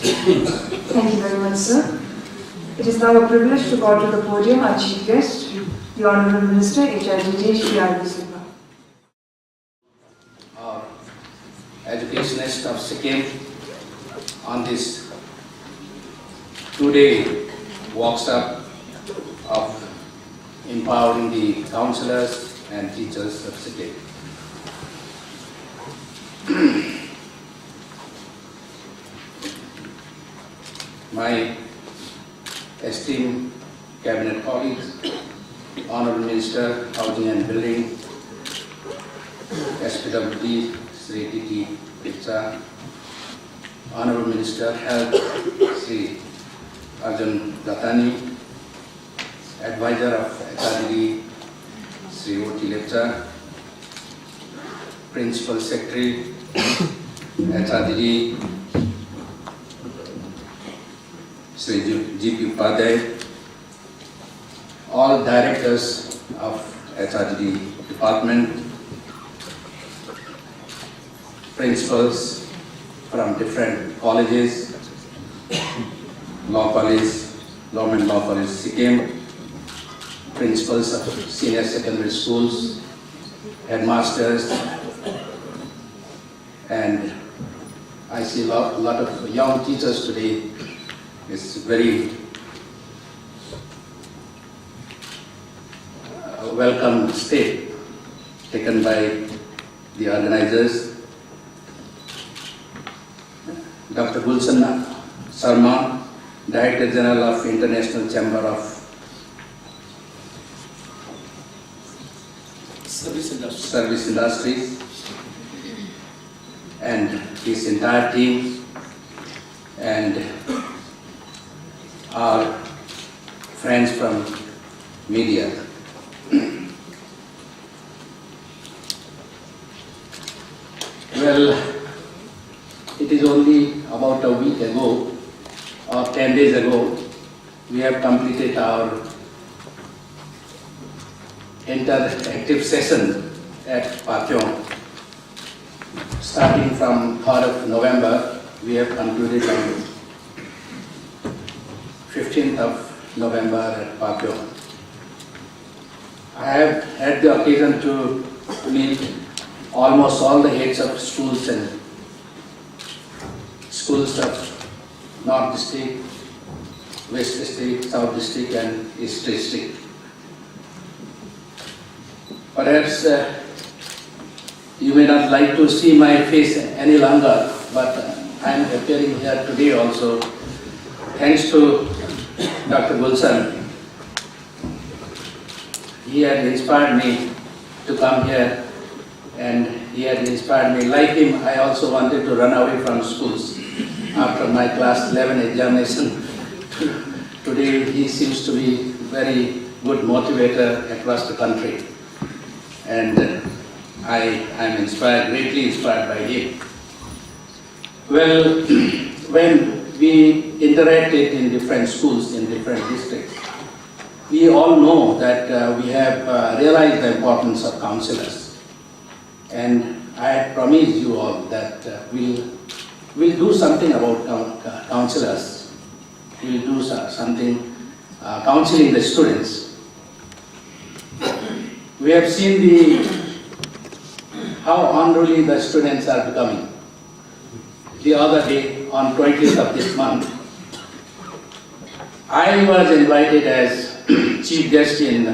Thank you very much, sir. It is now a privilege to call to the podium our Chief Guest, the Honourable Minister HRDJ Shri R.V. Silva. Our educationist of Sikkim on this two-day workshop of empowering the councillors and teachers of Sikkim. My esteemed cabinet colleagues, Honourable Minister, Housing and Building, SPWD, Sri T.T. Pitsa, Honourable Minister, Health, Sri Arjun Datani, Advisor of HRDD, Sri O.T. Lepcha, Principal Secretary, HRDD, Sri G.P. Upadhyay, all directors of HRDD department, principals from different colleges, Law College, Government Law College Sikkim, principals of senior secondary schools, headmasters, and I see a lot of young teachers today. It's very welcome step taken by the organizers. Dr. Gulshan Sharma, Director General of International Chamber of Service Industries, and his entire team, and our friends from media. Well, it is only about a week ago or 10 days ago we have completed our interactive session at Pakyong. Starting from 3rd of November, we have concluded on 15th of November at Pakyong. I have had the occasion to meet almost all the heads of schools and schools of North District, West District, South District and East District. Perhaps you may not like to see my face any longer, but I am appearing here today also thanks to Dr. Gulshan. He had inspired me to come here, and he had inspired me. Like him, I also wanted to run away from schools after my class 11 examination. Today he seems to be very good motivator across the country, and I am inspired, greatly inspired by him. Well, when we interacted in different schools in different districts, we all know that we have realized the importance of councillors, and I had promised you all that we'll do something about councillors. We'll do something counseling the students. We have seen how unruly the students are becoming. The other day, on 20th of this month, I was invited as chief guest in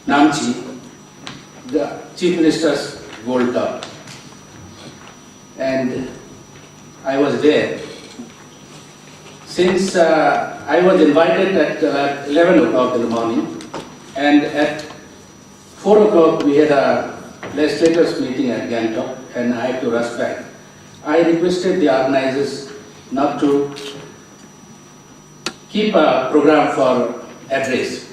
Namchi, the Chief Minister's Gold Cup, and I was there. Since I was invited at 11 o'clock in the morning, and at 4 o'clock we had a legislators meeting at Gangtok, and I had to rush back. I requested the organizers not to keep a program for address.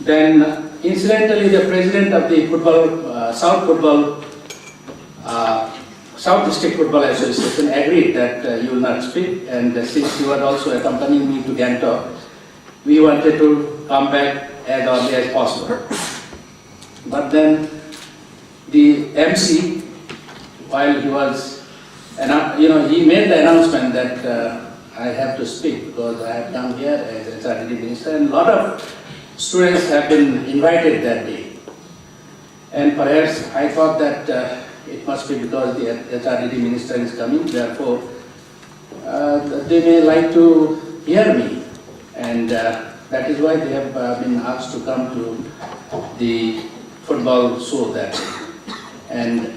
Then, incidentally, the president of the South District Football Association agreed that you will not speak, and since you are also accompanying me to Gangtok, we wanted to come back as early as possible. But then the MC, while he was he made the announcement that I have to speak because I have come here as HRD minister, and a lot of students have been invited that day. And perhaps I thought that it must be because the HRD minister is coming, therefore they may like to hear me. And that is why they have been asked to come to the football show that day. And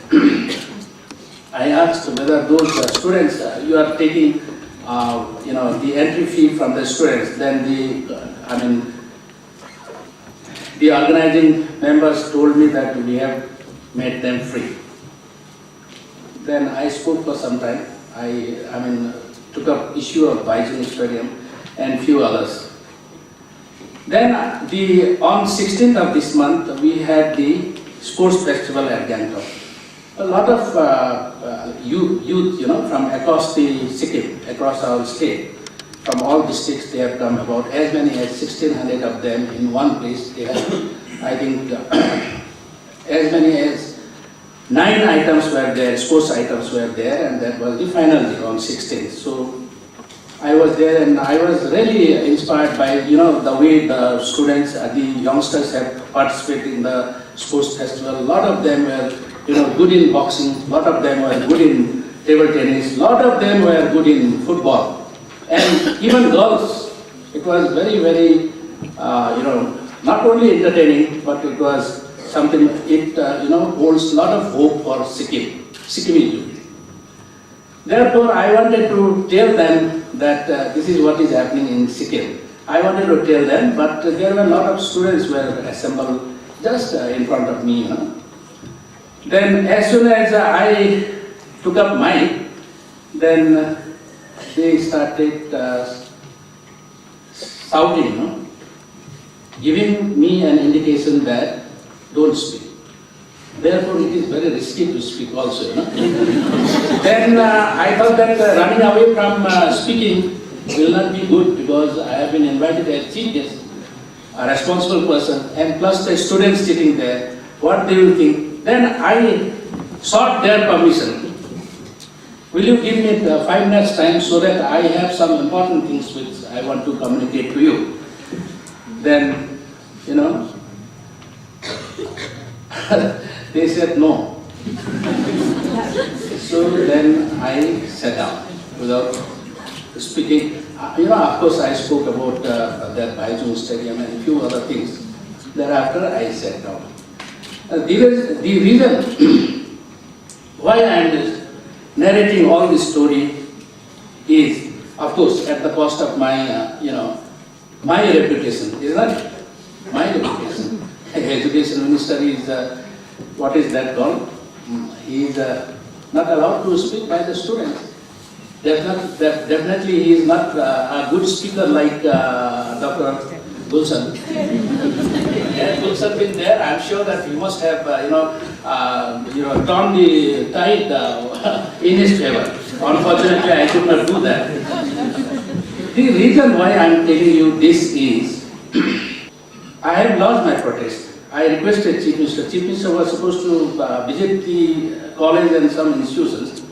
I asked whether those students, you are taking the entry fee from the students, then the organizing members told me that we have made them free. Then I spoke for some time. I took up issue of Baichung Stadium and few others. Then on 16th of this month, we had the sports festival at Gangtok. A lot of youth, from across the Sikkim, across our state, from all districts, they have come, about as many as 1,600 of them in one place. They have, I think, as many as 9 items were there, sports items were there, and that was the final day on 16th. So I was there, and I was really inspired by, the way the students, the youngsters have participated in the sports festival. A lot of them were good in boxing, a lot of them were good in table tennis, a lot of them were good in football. And even girls, it was very, very, not only entertaining, but it was something, it holds a lot of hope for Sikkimi youth. Therefore, I wanted to tell them that this is what is happening in Sikkim. I wanted to tell them, but there were a lot of students were assembled just in front of me, Then as soon as I took up mic, then they started shouting, giving me an indication that don't speak. Therefore, it is very risky to speak also. Then I thought that running away from speaking will not be good because I have been invited as chief guest, a responsible person, and plus the students sitting there, what they will think. Then I sought their permission. Will you give me 5 minutes time so that I have some important things which I want to communicate to you? Then, they said no. So then I sat down without speaking. Of course I spoke about that Baichung Stadium and a few other things. Thereafter I sat down. The reason why I am narrating all this story is, of course, at the cost of my, my reputation, is not it? My reputation. Education minister is, what is that called? He is not allowed to speak by the students. Definitely he is not a good speaker like Dr. Gulshan. Had Gulshan been there, I am sure that he must have, turned the tide in his favor. Unfortunately, I could not do that. The reason why I am telling you this is, I have lost my protest. I requested Chief Minister. Chief Minister was supposed to visit the college and some institutions.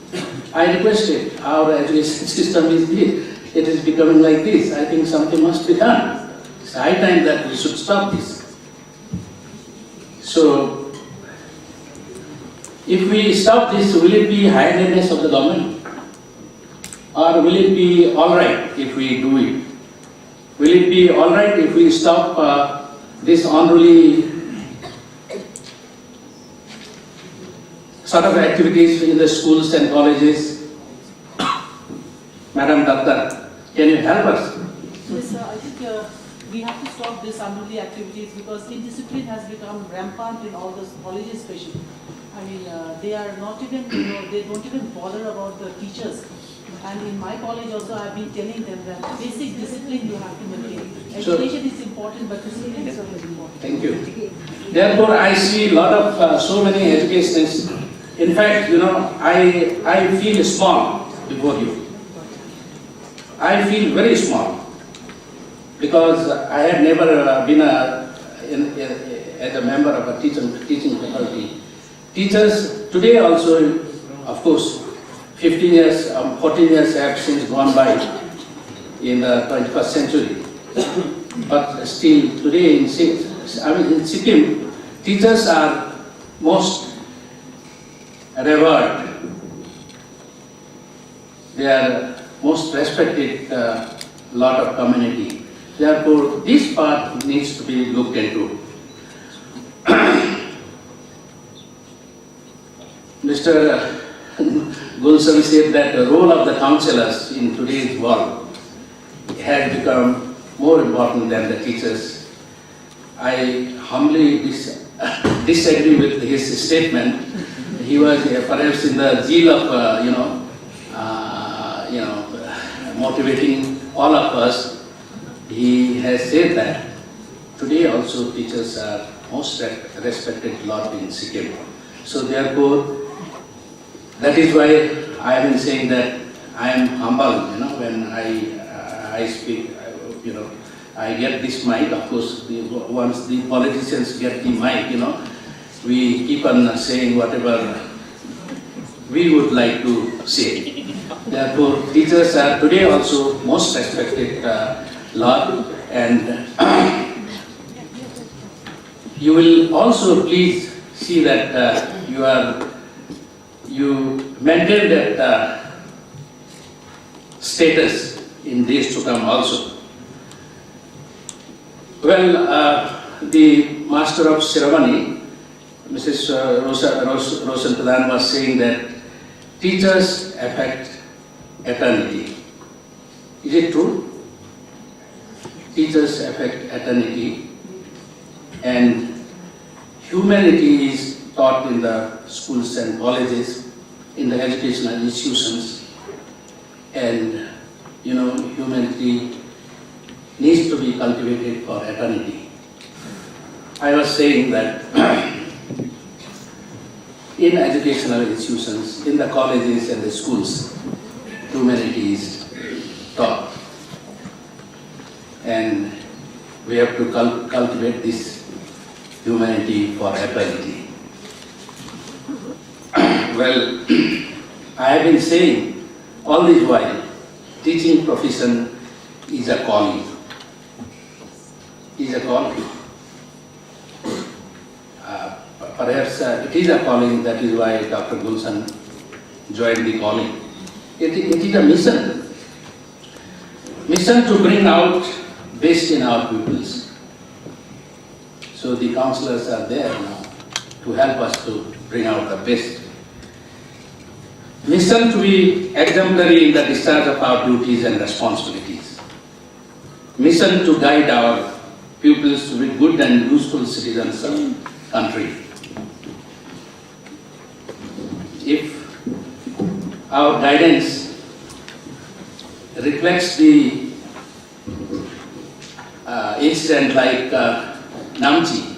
I requested, our education system is this. It is becoming like this. I think something must be done. It's high time that we should stop this. So, if we stop this, will it be high-handedness of the government? Or will it be alright if we do it? Will it be alright if we stop this unruly sort of activities in the schools and colleges? Madam Doctor, can you help us? Yes, sir. I think we have to stop this unruly activities because indiscipline has become rampant in all the colleges especially. I mean, they are not even, they don't even bother about the teachers. And in my college also, I've been telling them that basic discipline you have to maintain. Education is important, but discipline is also important. Thank you. Therefore, I see a lot of so many educationists. In fact, I feel small before you. I feel very small because I had never been as a member of a teaching faculty. Teachers today also, of course, 15 years, 14 years have since gone by in the 21st century. But still today in Sikkim, teachers are most revered. They are most respected lot of community. Therefore, this part needs to be looked into. Mr. Gulshan said that the role of the counselors in today's world has become more important than the teachers. I humbly disagree with his statement. He was perhaps in the zeal of, motivating all of us. He has said that today also teachers are most respected lot in Sikkim. So therefore, that is why I have been saying that I am humble, when I speak, I get this mic. Of course, once the politicians get the mic, we keep on saying whatever we would like to say. Therefore, teachers are today also most respected lot, and you will also please see that you maintain that status in days to come also. Well, the Master of Ceremony, Mrs. Roshan Pradhan, was saying that teachers affect eternity. Is it true? Teachers affect eternity, and humanity is taught in the schools and colleges, in the educational institutions, and humanity needs to be cultivated for eternity. I was saying that in educational institutions, in the colleges and the schools, humanity is taught, and we have to cultivate this humanity for eternity. Well, I have been saying all this while, teaching profession is a calling. Is a calling. Perhaps it is a calling, that is why Dr. Gulshan joined the calling. It is a mission. Mission to bring out best in our pupils. So the counselors are there now to help us to bring out the best. Mission to be exemplary in the discharge of our duties and responsibilities. Mission to guide our pupils to be good and useful citizens of the country. If our guidance reflects the incident like Namchi,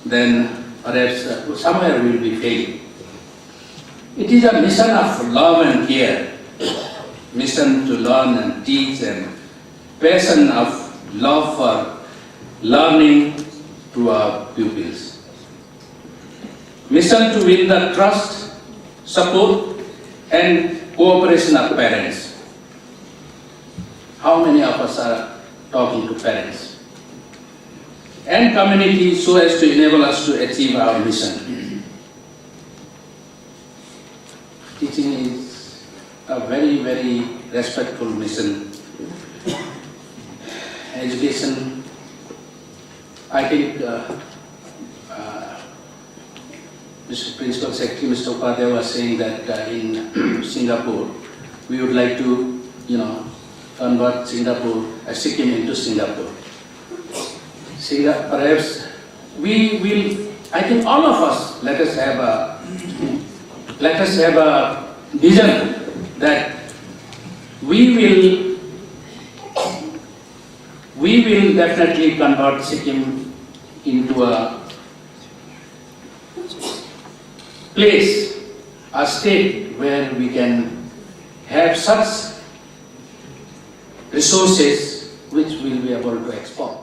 then perhaps somewhere we will be failing. It is a mission of love and care, mission to learn and teach, and passion of love for learning to our pupils. Mission to win the trust, support, and cooperation of parents. How many of us are talking to parents? And community, so as to enable us to achieve our mission. Teaching is a very, very respectful mission. Education, I think Mr. Principal Secretary, Mr. Upadhyay was saying that in Singapore, we would like to, convert Sikkim into Singapore. Perhaps we will, I think all of us, let us have a vision that we will definitely convert Sikkim into a place, a state where we can have such resources which we will be able to export.